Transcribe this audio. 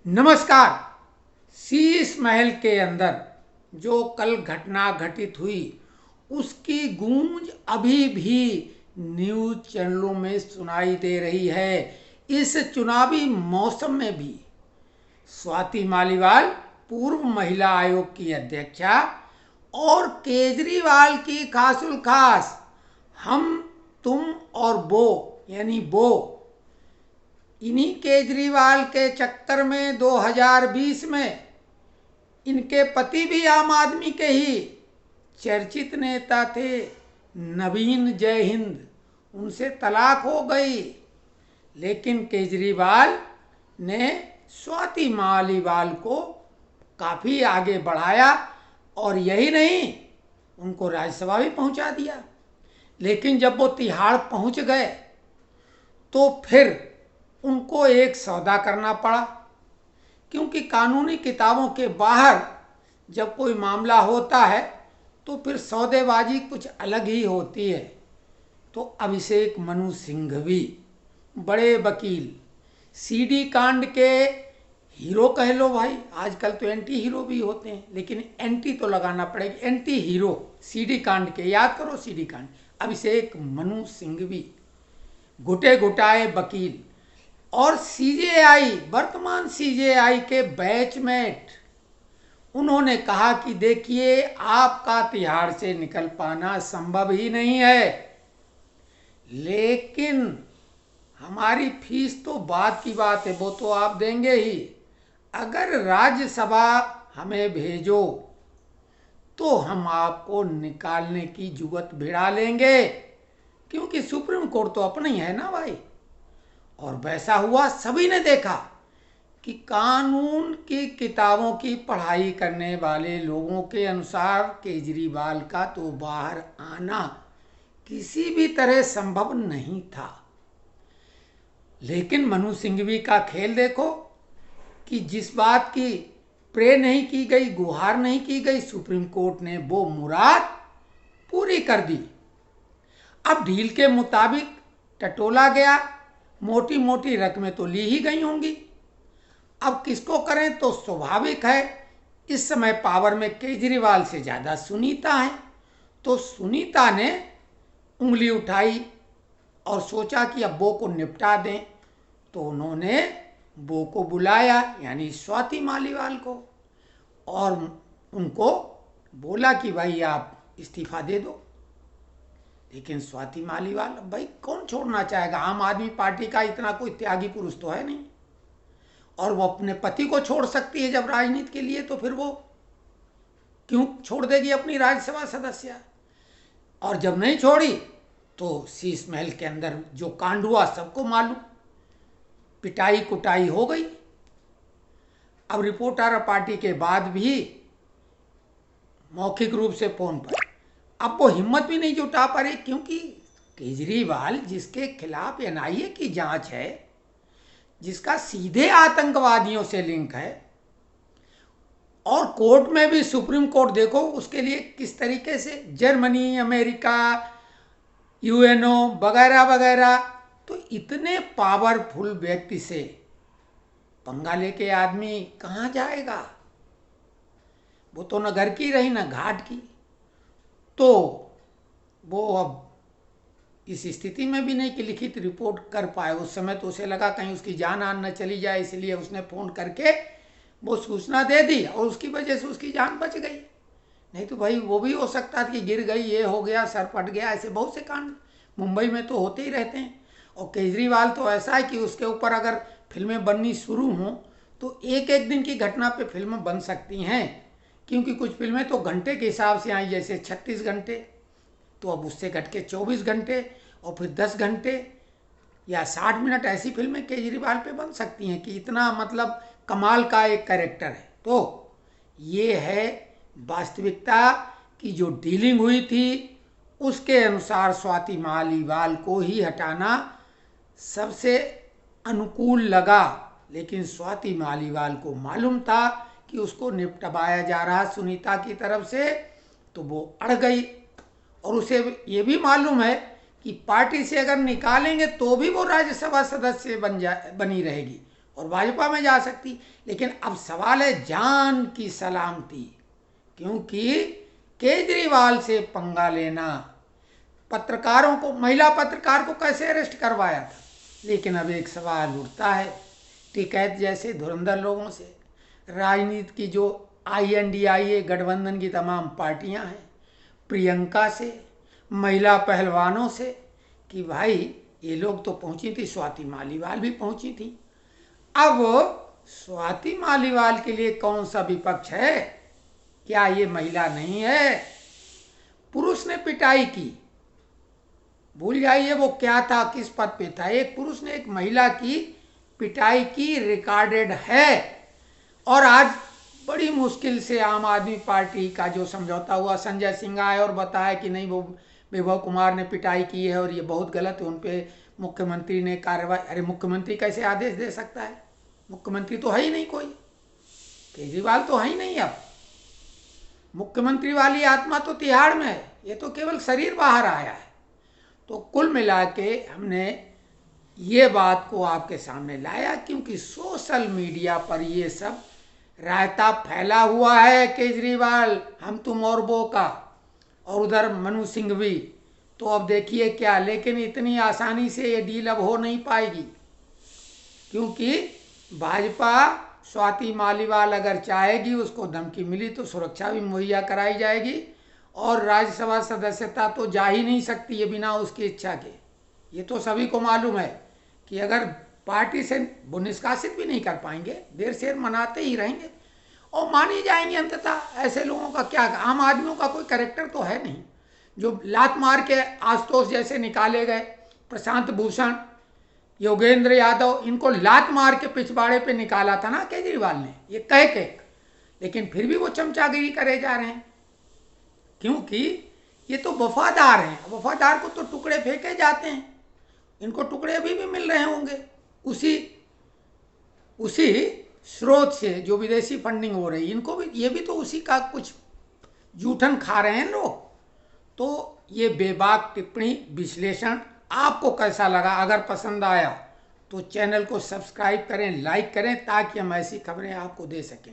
नमस्कार। शीश महल के अंदर जो कल घटना घटित हुई उसकी गूंज अभी भी न्यूज चैनलों में सुनाई दे रही है। इस चुनावी मौसम में भी स्वाति मालीवाल, पूर्व महिला आयोग की अध्यक्षा, और केजरीवाल की खासुल खास हम, तुम और वो यानी वो, इन्हीं केजरीवाल के चक्कर में 2020 में इनके पति भी आम आदमी के ही चर्चित नेता थे, नवीन जय हिंद, उनसे तलाक हो गई। लेकिन केजरीवाल ने स्वाति मालीवाल को काफ़ी आगे बढ़ाया और यही नहीं, उनको राज्यसभा भी पहुंचा दिया। लेकिन जब वो तिहाड़ पहुंच गए तो फिर उनको एक सौदा करना पड़ा, क्योंकि कानूनी किताबों के बाहर जब कोई मामला होता है तो फिर सौदेबाजी कुछ अलग ही होती है। तो अभिषेक मनु सिंघवी, बड़े वकील, सीडी कांड के हीरो कह लो भाई, आजकल तो एंटी हीरो भी होते हैं, लेकिन एंटी तो लगाना पड़ेगा, एंटी हीरो सीडी कांड के, याद करो सीडी कांड। अभिषेक मनु सिंघवी घुटे घुटाए वकील और सीजेआई, वर्तमान सीजेआई के बैचमेट, उन्होंने कहा कि देखिए आपका तिहाड़ से निकल पाना संभव ही नहीं है, लेकिन हमारी फीस तो बात की बात है, वो तो आप देंगे ही। अगर राज्यसभा हमें भेजो तो हम आपको निकालने की जुगत भिड़ा लेंगे, क्योंकि सुप्रीम कोर्ट तो अपना ही है ना भाई। और वैसा हुआ, सभी ने देखा कि कानून की किताबों की पढ़ाई करने वाले लोगों के अनुसार केजरीवाल का तो बाहर आना किसी भी तरह संभव नहीं था। लेकिन मनु सिंघवी का खेल देखो कि जिस बात की प्रे नहीं की गई, गुहार नहीं की गई, सुप्रीम कोर्ट ने वो मुराद पूरी कर दी। अब डील के मुताबिक टटोला गया, मोटी मोटी रकमें तो ली ही गई होंगी। अब किसको करें तो स्वाभाविक है, इस समय पावर में केजरीवाल से ज़्यादा सुनीता है, तो सुनीता ने उंगली उठाई और सोचा कि अब वो को निपटा दें। तो उन्होंने वो को बुलाया, यानी स्वाति मालीवाल को, और उनको बोला कि भाई आप इस्तीफा दे दो। लेकिन स्वाति मालीवाल, भाई कौन छोड़ना चाहेगा, आम आदमी पार्टी का इतना कोई त्यागी पुरुष तो है नहीं, और वो अपने पति को छोड़ सकती है जब राजनीति के लिए, तो फिर वो क्यों छोड़ देगी अपनी राज्यसभा सदस्य। और जब नहीं छोड़ी तो शीश महल के अंदर जो कांड हुआ सबको मालूम, पिटाई कुटाई हो गई। अब रिपोर्टर पार्टी के बाद भी मौखिक रूप से फोन पर, अब वो हिम्मत भी नहीं जुटा पा रही, क्योंकि केजरीवाल जिसके खिलाफ एनआईए की जांच है, जिसका सीधे आतंकवादियों से लिंक है, और कोर्ट में भी सुप्रीम कोर्ट देखो उसके लिए किस तरीके से, जर्मनी, अमेरिका, यूएनओ वगैरह वगैरह, तो इतने पावरफुल व्यक्ति से पंगा लेके आदमी कहाँ जाएगा। वो तो न घर की रही न घाट की, तो वो अब इस स्थिति में भी नहीं कि लिखित रिपोर्ट कर पाए। उस समय तो उसे लगा कहीं उसकी जान आन न चली जाए, इसलिए उसने फ़ोन करके वो सूचना दे दी और उसकी वजह से उसकी जान बच गई। नहीं तो भाई वो भी हो सकता था कि गिर गई, ये हो गया, सर फट गया, ऐसे बहुत से कांड मुंबई में तो होते ही रहते हैं। और केजरीवाल तो ऐसा है कि उसके ऊपर अगर फिल्में बननी शुरू हों तो एक एक दिन की घटना पे फिल्में बन सकती हैं, क्योंकि कुछ फिल्में तो घंटे के हिसाब से आई, जैसे 36 घंटे, तो अब उससे घट के 24 घंटे और फिर 10 घंटे या 60 मिनट ऐसी फिल्में केजरीवाल पे बन सकती हैं कि इतना मतलब कमाल का एक कैरेक्टर है। तो ये है वास्तविकता की जो डीलिंग हुई थी, उसके अनुसार स्वाति मालीवाल को ही हटाना सबसे अनुकूल लगा। लेकिन स्वाति मालीवाल को मालूम था कि उसको निपटवाया जा रहा सुनीता की तरफ से, तो वो अड़ गई। और उसे ये भी मालूम है कि पार्टी से अगर निकालेंगे तो भी वो राज्यसभा सदस्य बनी रहेगी, और भाजपा में जा सकती। लेकिन अब सवाल है जान की सलामती, क्योंकि केजरीवाल से पंगा लेना, पत्रकारों को, महिला पत्रकार को कैसे अरेस्ट करवाया था। लेकिन अब एक सवाल उठता है, टिकैत जैसे धुरंधर लोगों से, राजनीति की जो INDIA गठबंधन की तमाम पार्टियां हैं, प्रियंका से, महिला पहलवानों से, कि भाई ये लोग तो पहुंची थी, स्वाति मालीवाल भी पहुंची थी। अब स्वाति मालीवाल के लिए कौन सा विपक्ष है? क्या ये महिला नहीं है? पुरुष ने पिटाई की, भूल जाइए वो क्या था, किस पद पे था। एक पुरुष ने एक महिला की पिटाई की, रिकॉर्डेड है। और आज बड़ी मुश्किल से आम आदमी पार्टी का जो समझौता हुआ, संजय सिंह आए और बताया कि नहीं, वो विभव कुमार ने पिटाई की है और ये बहुत गलत है, उन पे मुख्यमंत्री ने कार्रवाई। अरे मुख्यमंत्री कैसे आदेश दे सकता है? मुख्यमंत्री तो है ही नहीं कोई, केजरीवाल तो है ही नहीं। अब मुख्यमंत्री वाली आत्मा तो तिहाड़ में है, ये तो केवल शरीर बाहर आया है। तो कुल मिला के हमने ये बात को आपके सामने लाया, क्योंकि सोशल मीडिया पर ये सब रायता फैला हुआ है। केजरीवाल हम तुम और वो का, और उधर मनु सिंघवी। तो अब देखिए क्या, लेकिन इतनी आसानी से ये डील अब हो नहीं पाएगी, क्योंकि भाजपा, स्वाति मालीवाल अगर चाहेगी, उसको धमकी मिली तो सुरक्षा भी मुहैया कराई जाएगी, और राज्यसभा सदस्यता तो जा ही नहीं सकती है बिना उसकी इच्छा के। ये तो सभी को मालूम है कि अगर पार्टी से वो निष्कासित भी नहीं कर पाएंगे, देर शेर मनाते ही रहेंगे और मानी जाएंगे अंततः। ऐसे लोगों का क्या, आम आदमियों का कोई कैरेक्टर तो है नहीं। जो लात मार के आशुतोष जैसे निकाले गए, प्रशांत भूषण, योगेंद्र यादव, इनको लात मार के पिछवाड़े पे निकाला था ना केजरीवाल ने, ये कह के। लेकिन फिर भी वो चमचागिरी करे जा रहे हैं, क्योंकि ये तो वफादार हैं। वफादार को तो टुकड़े फेंके जाते हैं, इनको टुकड़े अभी भी मिल रहे होंगे उसी स्रोत से जो विदेशी फंडिंग हो रही है। इनको भी, ये भी तो उसी का कुछ जूठन खा रहे हैं लोग। तो ये बेबाक टिप्पणी, विश्लेषण आपको कैसा लगा? अगर पसंद आया तो चैनल को सब्सक्राइब करें, लाइक करें, ताकि हम ऐसी खबरें आपको दे सकें।